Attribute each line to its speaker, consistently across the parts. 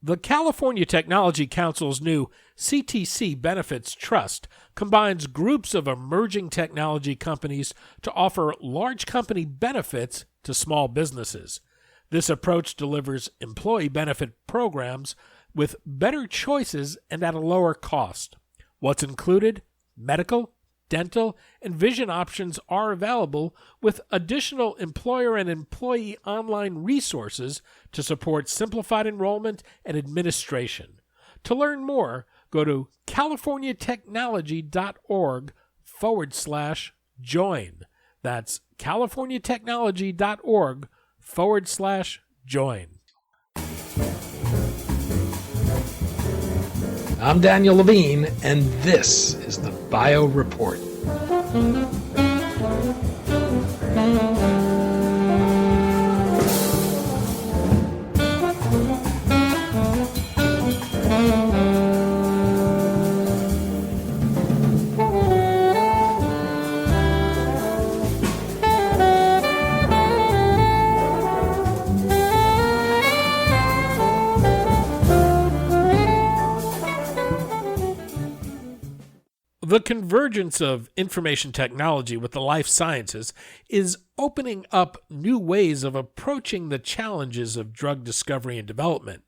Speaker 1: The California Technology Council's new CTC Benefits Trust combines groups of emerging technology companies to offer large company benefits to small businesses. This approach delivers employee benefit programs with better choices and at a lower cost. What's included? Medical, dental, and vision options are available with additional employer and employee online resources to support simplified enrollment and administration. To learn more, go to californiatechnology.org/join. That's californiatechnology.org/join.
Speaker 2: I'm Daniel Levine, and this is the Bio Report.
Speaker 1: The convergence of information technology with the life sciences is opening up new ways of approaching the challenges of drug discovery and development.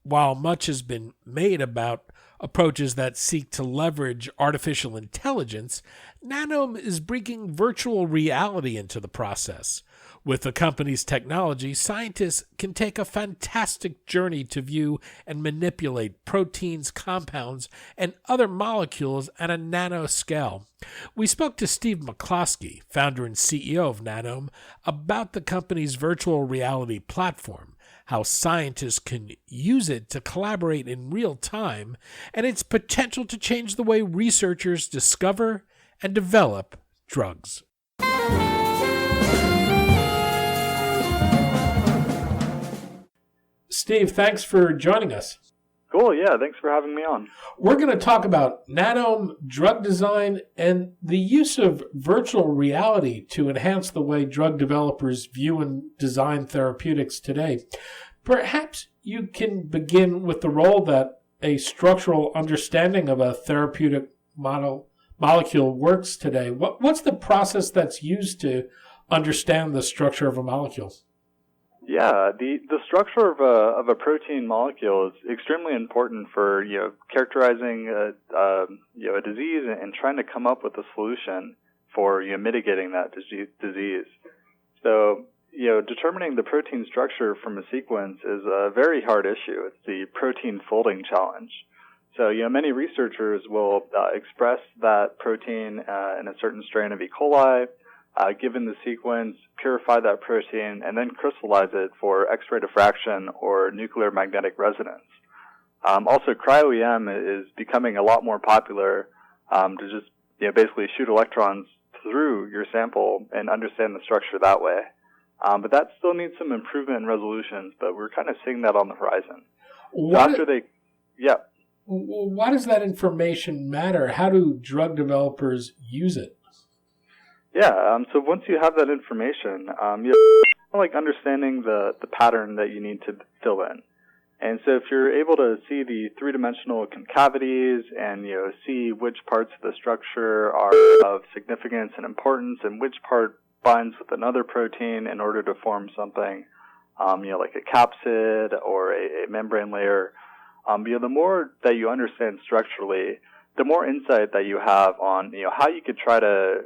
Speaker 1: While much has been made about approaches that seek to leverage artificial intelligence, Nanome is bringing virtual reality into the process. With the company's technology, scientists can take a fantastic journey to view and manipulate proteins, compounds, and other molecules at a nanoscale. We spoke to Steve McCloskey, founder and CEO of Nanome, about the company's virtual reality platform, how scientists can use it to collaborate in real time, and its potential to change the way researchers discover and develop drugs. Steve, thanks for joining us.
Speaker 3: Cool, yeah, thanks for having me on.
Speaker 1: We're going to talk about Nanome, drug design, and the use of virtual reality to enhance the way drug developers view and design therapeutics today. Perhaps you can begin with the role that a structural understanding of a therapeutic molecule works today. What's the process that's used to understand the structure of a molecule?
Speaker 3: Yeah, the structure of a protein molecule is extremely important for characterizing a disease and trying to come up with a solution for mitigating that disease. So determining the protein structure from a sequence is a very hard issue. It's the protein folding challenge. So many researchers will express that protein in a certain strain of E. coli. Given the sequence, purify that protein, and then crystallize it for X-ray diffraction or nuclear magnetic resonance. Also, cryo-EM is becoming a lot more popular to just basically shoot electrons through your sample and understand the structure that way. But that still needs some improvement in resolutions, but we're kind of seeing that on the horizon. Why
Speaker 1: does that information matter? How do drug developers use it?
Speaker 3: Yeah, so once you have that information, you like understanding the pattern that you need to fill in. And so if you're able to see the three-dimensional concavities and see which parts of the structure are of significance and importance and which part binds with another protein in order to form something, like a capsid or a membrane layer, the more that you understand structurally, the more insight that you have on how you could try to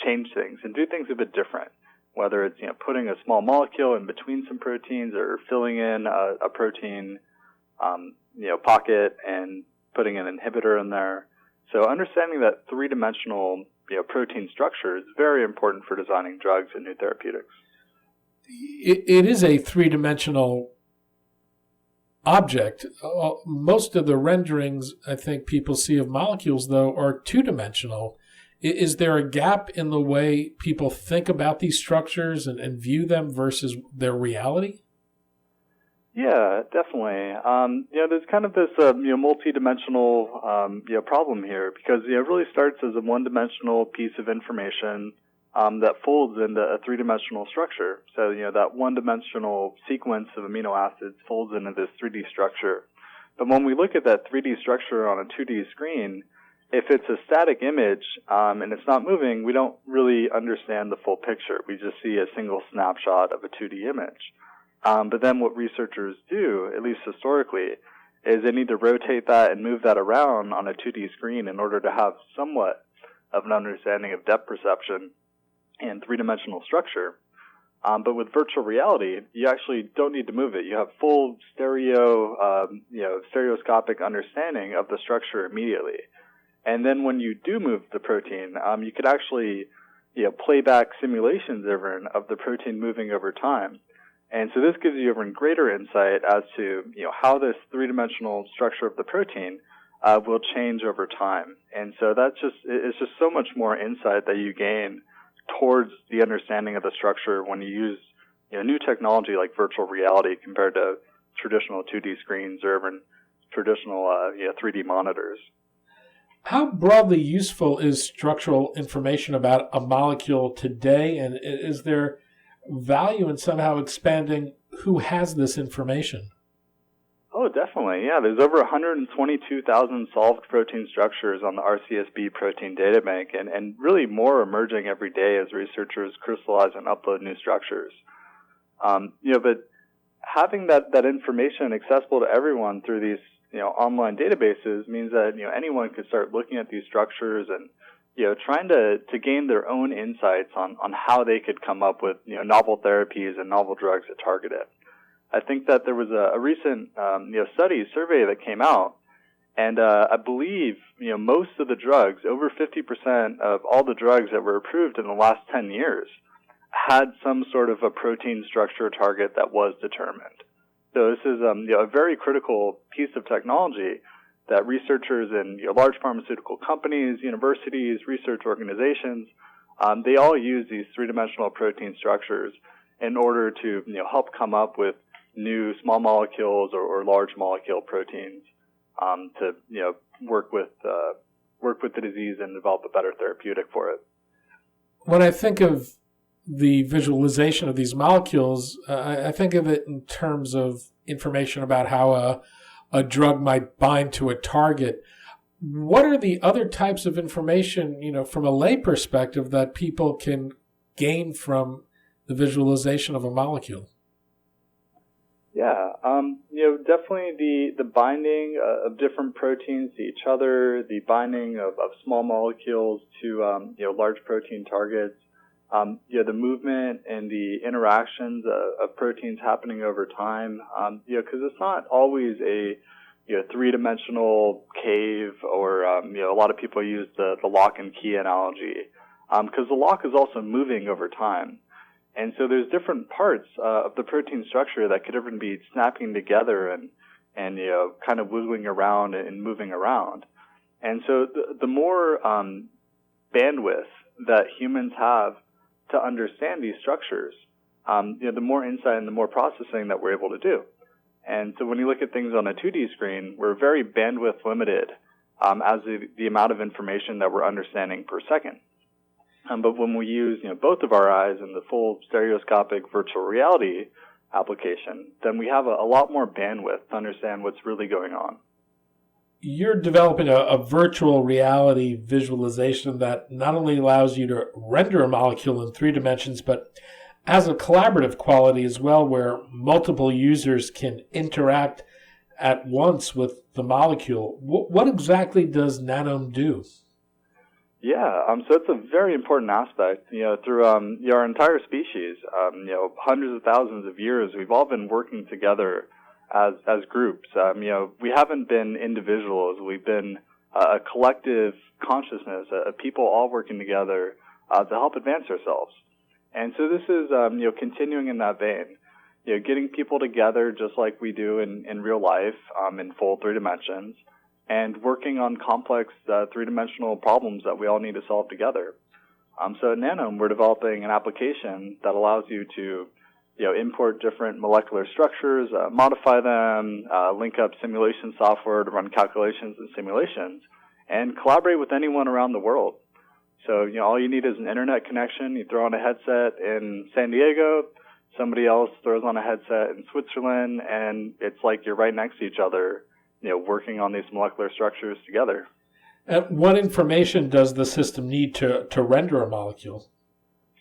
Speaker 3: change things and do things a bit different, whether it's putting a small molecule in between some proteins or filling in a protein pocket and putting an inhibitor in there. So understanding that three-dimensional protein structure is very important for designing drugs and new therapeutics.
Speaker 1: It is a three-dimensional object. Most of the renderings I think people see of molecules, though, are two-dimensional. Is there a gap in the way people think about these structures and view them versus their reality?
Speaker 3: Yeah, definitely. There's kind of this multi-dimensional problem here because it really starts as a one-dimensional piece of information that folds into a three-dimensional structure. So, that one-dimensional sequence of amino acids folds into this 3D structure. But when we look at that 3D structure on a 2D screen, if it's a static image and it's not moving, we don't really understand the full picture. We just see a single snapshot of a 2D image. But then what researchers do, at least historically, is they need to rotate that and move that around on a 2D screen in order to have somewhat of an understanding of depth perception and three-dimensional structure. But with virtual reality, you actually don't need to move it. You have full stereoscopic understanding of the structure immediately. And then when you do move the protein, you could actually, play back simulations of the protein moving over time. And so this gives you even greater insight as to, how this three-dimensional structure of the protein will change over time. And so it's just so much more insight that you gain towards the understanding of the structure when you use, new technology like virtual reality compared to traditional 2D screens or even traditional 3D monitors.
Speaker 1: How broadly useful is structural information about a molecule today, and is there value in somehow expanding who has this information?
Speaker 3: Oh, definitely. Yeah, there's over 122,000 solved protein structures on the RCSB protein data bank, and really more emerging every day as researchers crystallize and upload new structures. But having that information accessible to everyone through these online databases means that anyone could start looking at these structures and trying to gain their own insights on how they could come up with novel therapies and novel drugs that target it. I think that there was a recent survey that came out, and I believe most of the drugs, over 50% of all the drugs that were approved in the last 10 years, had some sort of a protein structure target that was determined. So this is a very critical piece of technology that researchers in large pharmaceutical companies, universities, research organizations, they all use these three-dimensional protein structures in order to help come up with new small molecules or large molecule proteins to work with the disease and develop a better therapeutic for it.
Speaker 1: When I think of the visualization of these molecules, I think of it in terms of information about how a drug might bind to a target. What are the other types of information, from a lay perspective, that people can gain from the visualization of a molecule?
Speaker 3: Yeah, definitely the binding of different proteins to each other, the binding of small molecules to large protein targets, the movement and the interactions of proteins happening over time, because it's not always a three-dimensional cave or a lot of people use the lock and key analogy, because the lock is also moving over time. And so there's different parts of the protein structure that could even be snapping together and kind of wiggling around and moving around. And so the more bandwidth that humans have to understand these structures, the more insight and the more processing that we're able to do. And so when you look at things on a 2D screen, we're very bandwidth limited as the amount of information that we're understanding per second. But when we use both of our eyes in the full stereoscopic virtual reality application, then we have a lot more bandwidth to understand what's really going on.
Speaker 1: You're developing a virtual reality visualization that not only allows you to render a molecule in 3 dimensions, but has a collaborative quality as well, where multiple users can interact at once with the molecule. What exactly does Nanome do?
Speaker 3: Yeah, so it's a very important aspect. Through our entire species, hundreds of thousands of years, we've all been working together as groups. We haven't been individuals. We've been a collective consciousness, a people all working together to help advance ourselves. And so this is continuing in that vein. Getting people together just like we do in real life, in full 3 dimensions, and working on complex 3-dimensional problems that we all need to solve together. So at Nanome, we're developing an application that allows you to import different molecular structures, modify them, link up simulation software to run calculations and simulations, and collaborate with anyone around the world. So, all you need is an internet connection. You throw on a headset in San Diego, somebody else throws on a headset in Switzerland, and it's like you're right next to each other, working on these molecular structures together.
Speaker 1: What information does the system need to render a molecule?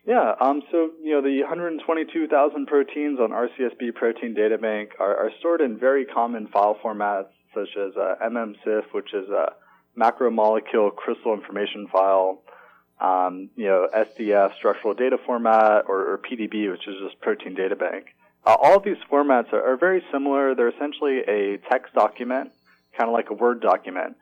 Speaker 3: Yeah, so, the 122,000 proteins on RCSB Protein Data Bank are stored in very common file formats, such as MMSIF, which is a macromolecule crystal information file, SDF, structural data format, or PDB, which is just protein data bank. All of these formats are very similar. They're essentially a text document, kind of like a Word document,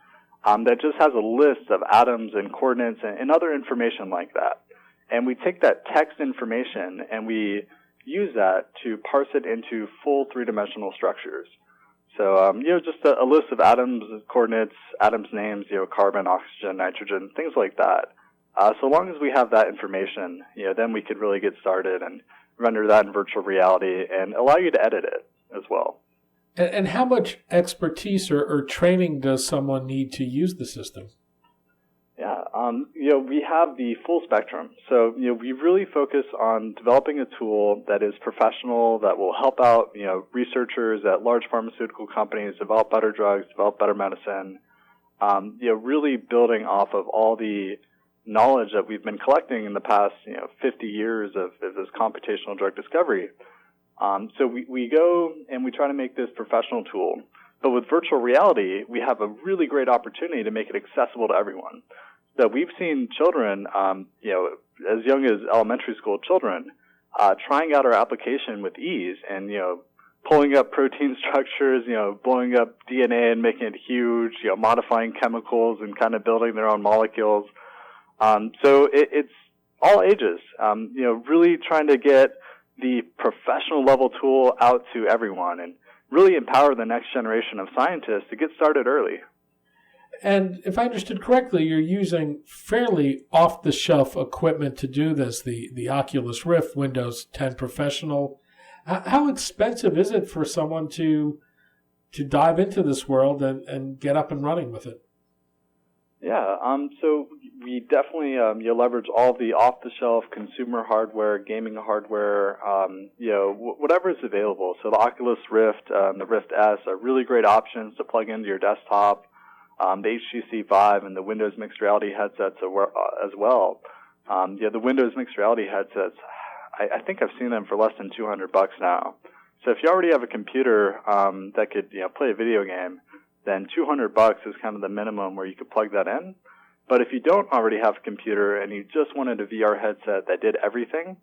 Speaker 3: that just has a list of atoms and coordinates and other information like that. And we take that text information and we use that to parse it into full three-dimensional structures. So, just a list of atoms, coordinates, atoms' names, carbon, oxygen, nitrogen, things like that. So long as we have that information, then we could really get started and render that in virtual reality and allow you to edit it as well.
Speaker 1: And how much expertise or training does someone need to use the system?
Speaker 3: Yeah, we have the full spectrum. So, we really focus on developing a tool that is professional, that will help out, researchers at large pharmaceutical companies develop better drugs, develop better medicine, really building off of all the knowledge that we've been collecting in the past, 50 years of this computational drug discovery. So we go and we try to make this professional tool. But with virtual reality, we have a really great opportunity to make it accessible to everyone. So we've seen children, as young as elementary school children, trying out our application with ease and, pulling up protein structures, blowing up DNA and making it huge, modifying chemicals and kind of building their own molecules. So it's all ages, really trying to get the professional level tool out to everyone and really empower the next generation of scientists to get started early.
Speaker 1: And if I understood correctly, you're using fairly off-the-shelf equipment to do this, the Oculus Rift, Windows 10 Professional. How expensive is it for someone to dive into this world and get up and running with it?
Speaker 3: Yeah, so we definitely leverage all the off-the-shelf consumer hardware, gaming hardware, whatever is available. So the Oculus Rift, the Rift S are really great options to plug into your desktop. The HTC Vive and the Windows Mixed Reality headsets as well. The Windows Mixed Reality headsets, I think I've seen them for less than $200 now. So if you already have a computer that could play a video game, then $200 is kind of the minimum where you could plug that in. But if you don't already have a computer and you just wanted a VR headset that did everything,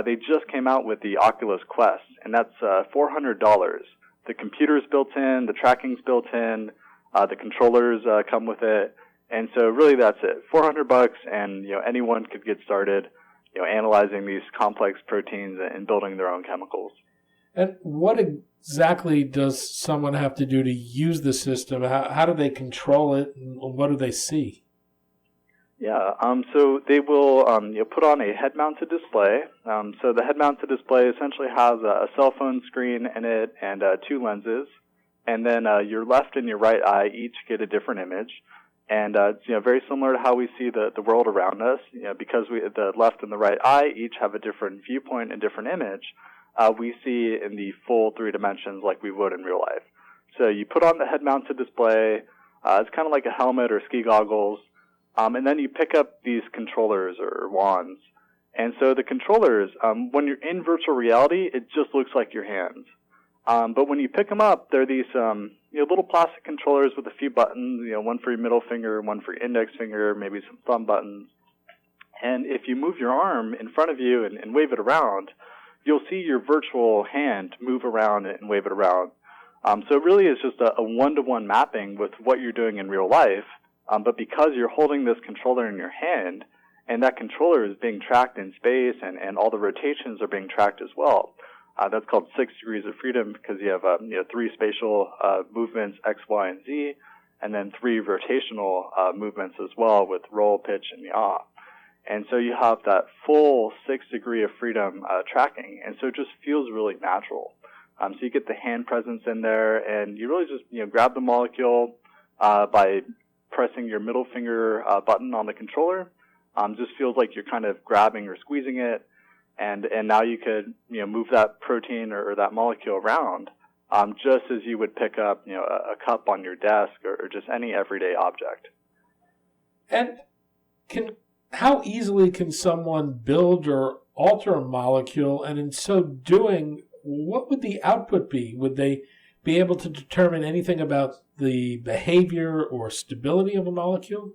Speaker 3: they just came out with the Oculus Quest, and that's $400. The computer's built in, the tracking's built in, the controllers come with it, and so really that's it. $400, and anyone could get started, analyzing these complex proteins and building their own chemicals.
Speaker 1: And what exactly does someone have to do to use the system? How do they control it, and what do they see?
Speaker 3: Yeah, so they will put on a head-mounted display. So the head-mounted display essentially has a cell phone screen in it and two lenses. And then your left and your right eye each get a different image. And it's very similar to how we see the world around us. Because the left and the right eye each have a different viewpoint and different image, we see in the full 3 dimensions like we would in real life. So you put on the head-mounted display. It's kind of like a helmet or ski goggles. And then you pick up these controllers or wands. And so the controllers, when you're in virtual reality, it just looks like your hands. But when you pick them up, they're these little plastic controllers with a few buttons, one for your middle finger, one for your index finger, maybe some thumb buttons. And if you move your arm in front of you and wave it around, you'll see your virtual hand move around and wave it around. So it really is just a one-to-one mapping with what you're doing in real life. But because you're holding this controller in your hand, and that controller is being tracked in space, and all the rotations are being tracked as well. That's called 6 degrees of freedom because you have 3 spatial movements, X, Y, and Z, and then 3 rotational movements as well with roll, pitch, and yaw. And so you have that full 6 degree of freedom tracking, and so it just feels really natural. So you get the hand presence in there, and you really just grab the molecule by pressing your middle finger button on the controller. just feels like you're kind of grabbing or squeezing it, and now you could move that protein or that molecule around, just as you would pick up a cup on your desk or just any everyday object.
Speaker 1: And how easily can someone build or alter a molecule, and in so doing, what would the output be? Would they be able to determine anything about the behavior or stability of a molecule?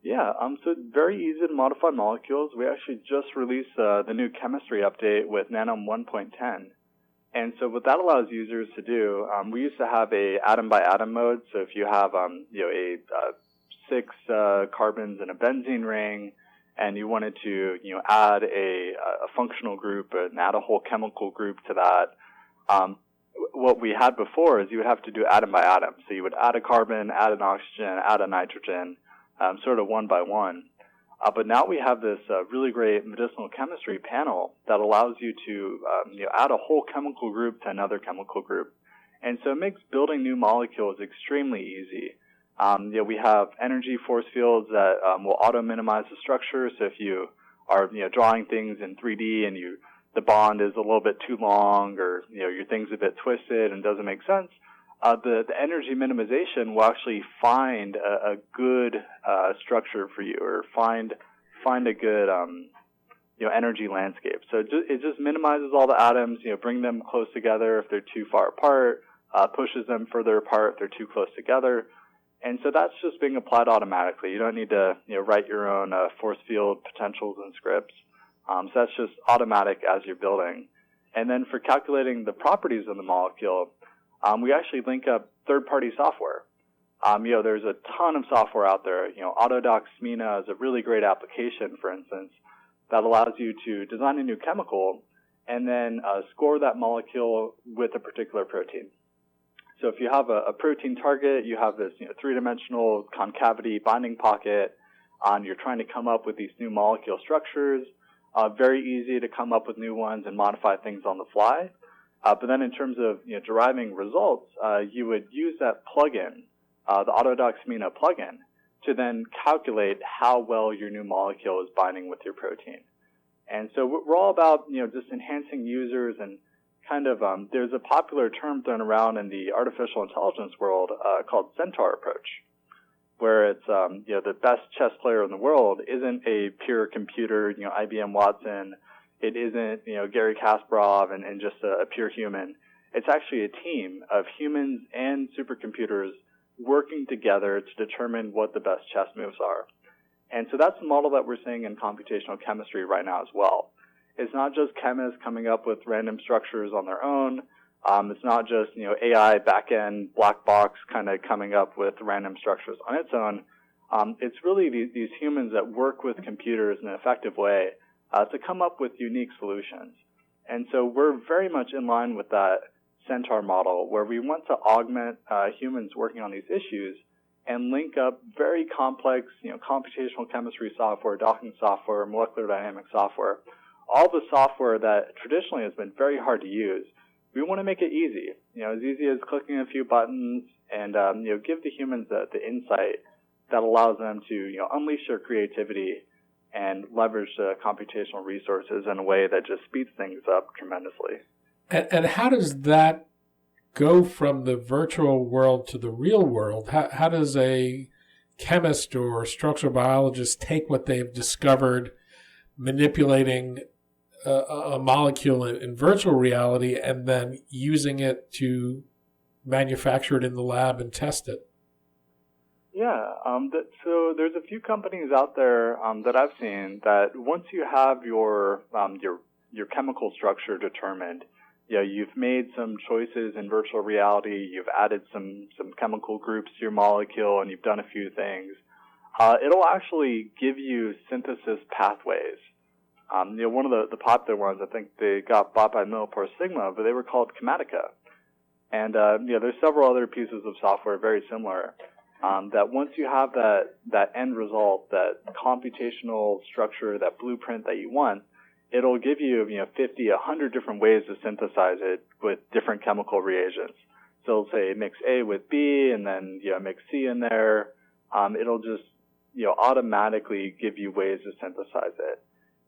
Speaker 3: Yeah, so it's very easy to modify molecules. We actually just released the new chemistry update with Nanome 1.10. And so what that allows users to do, we used to have a atom-by-atom mode. So if you have six carbons in a benzene ring, and you wanted to add a functional group and add a whole chemical group to that, what we had before is you would have to do atom by atom. So you would add a carbon, add an oxygen, add a nitrogen, sort of one by one. But now we have this really great medicinal chemistry panel that allows you to add a whole chemical group to another chemical group. And so it makes building new molecules extremely easy. We have energy force fields that will auto-minimize the structure. So if you are drawing things in 3D and the bond is a little bit too long, or your thing's a bit twisted and doesn't make sense, the energy minimization will actually find a good structure for you, or find a good energy landscape. So it just minimizes all the atoms, bring them close together if they're too far apart, pushes them further apart if they're too close together. And so that's just being applied automatically. You don't need to write your own force field potentials and scripts. So that's just automatic as you're building. And then for calculating the properties of the molecule, we actually link up third-party software. There's a ton of software out there. Autodoc SMENA is a really great application, for instance, that allows you to design a new chemical and then score that molecule with a particular protein. So if you have a protein target, you have this three-dimensional concavity binding pocket, and you're trying to come up with these new molecule structures. Very easy to come up with new ones and modify things on the fly. But then in terms of deriving results, you would use that plugin, the Autodoc SMENA plugin, to then calculate how well your new molecule is binding with your protein. And so we're all about just enhancing users, and kind of there's a popular term thrown around in the artificial intelligence world called centaur approach, where it's the best chess player in the world isn't a pure computer, IBM Watson. It isn't Gary Kasparov and just a pure human. It's actually a team of humans and supercomputers working together to determine what the best chess moves are. And so that's the model that we're seeing in computational chemistry right now as well. It's not just chemists coming up with random structures on their own. It's not just AI backend black box kind of coming up with random structures on its own. It's really these humans that work with computers in an effective way to come up with unique solutions. And so we're very much in line with that Centaur model, where we want to augment humans working on these issues and link up very complex computational chemistry software, docking software, molecular dynamics software, all the software that traditionally has been very hard to use. We want to make it easy, as easy as clicking a few buttons, and give the humans the insight that allows them to unleash their creativity and leverage the computational resources in a way that just speeds things up tremendously.
Speaker 1: And how does that go from the virtual world to the real world? How does a chemist or structural biologist take what they've discovered manipulating a molecule in virtual reality and then using it to manufacture it in the lab and test it?
Speaker 3: Yeah, so there's a few companies out there that I've seen that once you have your chemical structure determined, you've made some choices in virtual reality, you've added some chemical groups to your molecule, and you've done a few things. It'll actually give you synthesis pathways. One of the popular ones, I think they got bought by Sigma, but they were called Chematica. And there's several other pieces of software very similar. That once you have that end result, that computational structure, that blueprint that you want, it'll give you 50, 100 different ways to synthesize it with different chemical reagents. So it'll say mix A with B, and then mix C in there. It'll just automatically give you ways to synthesize it.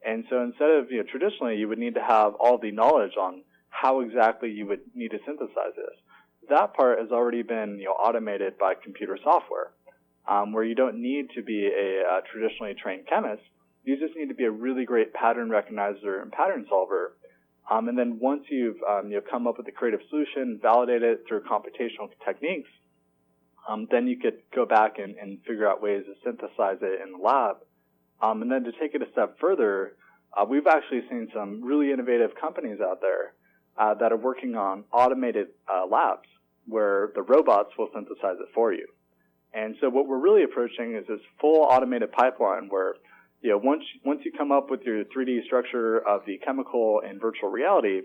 Speaker 3: And so instead of, traditionally you would need to have all the knowledge on how exactly you would need to synthesize this. That part has already been, automated by computer software, where you don't need to be a traditionally trained chemist. You just need to be a really great pattern recognizer and pattern solver. And then once you've come up with a creative solution, validate it through computational techniques, then you could go back and figure out ways to synthesize it in the lab. And then to take it a step further, we've actually seen some really innovative companies out there that are working on automated labs where the robots will synthesize it for you. And so what we're really approaching is this full automated pipeline where, once you come up with your 3D structure of the chemical in virtual reality,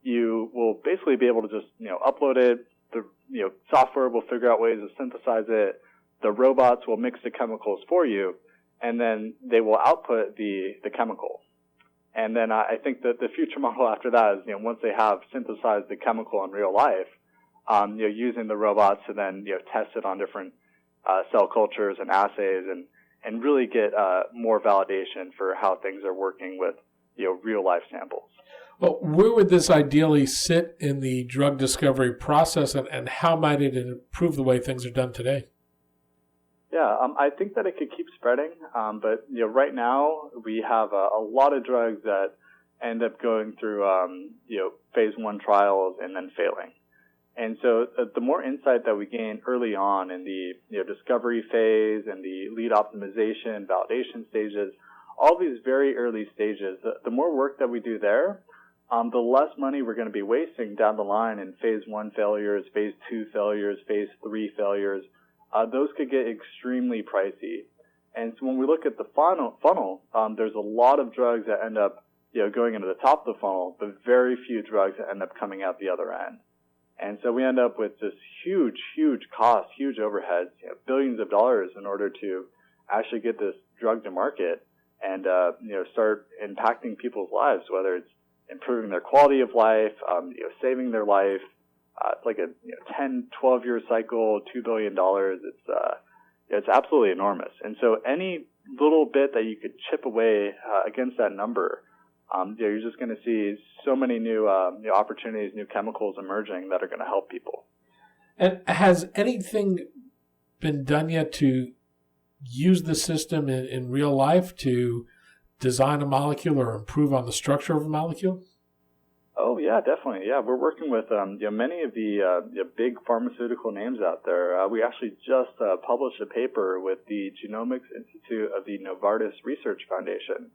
Speaker 3: you will basically be able to just, upload it. The software will figure out ways to synthesize it. The robots will mix the chemicals for you, and then they will output the chemical. And then I think that the future model after that is, once they have synthesized the chemical in real life, using the robots to then, test it on different cell cultures and assays and really get more validation for how things are working with, real life samples.
Speaker 1: Well, where would this ideally sit in the drug discovery process, and how might it improve the way things are done today?
Speaker 3: Yeah, I think that it could keep spreading, but right now we have a lot of drugs that end up going through phase 1 trials and then failing. And so the more insight that we gain early on in the discovery phase and the lead optimization, validation stages, all these very early stages, the more work that we do there, the less money we're going to be wasting down the line in phase 1 failures, phase 2 failures, phase 3 failures. Those could get extremely pricey. And so when we look at the funnel, there's a lot of drugs that end up going into the top of the funnel, but very few drugs that end up coming out the other end. And so we end up with this huge cost, huge overheads, billions of dollars in order to actually get this drug to market and start impacting people's lives, whether it's improving their quality of life, saving their life. Like a 10, 12-year cycle, $2 billion. It's absolutely enormous. And so any little bit that you could chip away against that number, you're just going to see so many new opportunities, new chemicals emerging that are going to help people.
Speaker 1: And has anything been done yet to use the system in real life to design a molecule or improve on the structure of a molecule?
Speaker 3: Oh, yeah, definitely. Yeah, we're working with many of the big pharmaceutical names out there. We actually just published a paper with the Genomics Institute of the Novartis Research Foundation.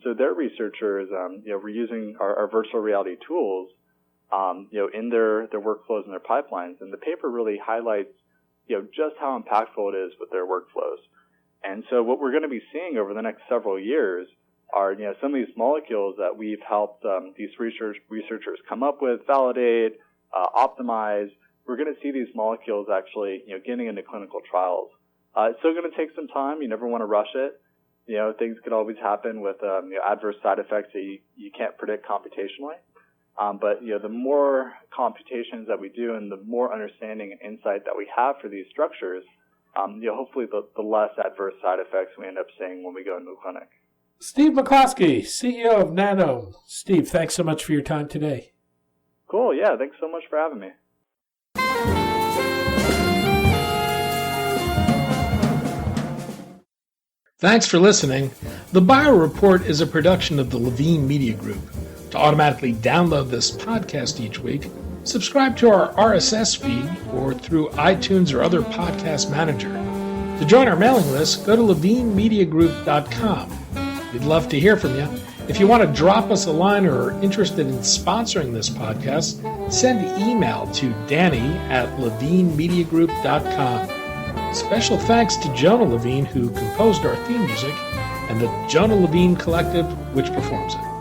Speaker 3: So their researchers, were using our virtual reality tools, in their workflows and their pipelines. And the paper really highlights, just how impactful it is with their workflows. And so what we're going to be seeing over the next several years are some of these molecules that we've helped these researchers come up with, validate, optimize. We're going to see these molecules actually getting into clinical trials. It's still going to take some time. You never want to rush it. Things could always happen with adverse side effects that you can't predict computationally. But the more computations that we do and the more understanding and insight that we have for these structures, hopefully the less adverse side effects we end up seeing when we go into the clinic.
Speaker 1: Steve McCloskey, CEO of Nanome. Steve, thanks so much for your time today.
Speaker 3: Cool. Yeah, thanks so much for having me.
Speaker 2: Thanks for listening. The Bio Report is a production of the Levine Media Group. To automatically download this podcast each week, subscribe to our RSS feed or through iTunes or other podcast manager. To join our mailing list, go to levinemediagroup.com. We'd love to hear from you. If you want to drop us a line or are interested in sponsoring this podcast, send an email to danny@levinemediagroup.com. Special thanks to Jonah Levine, who composed our theme music, and the Jonah Levine Collective, which performs it.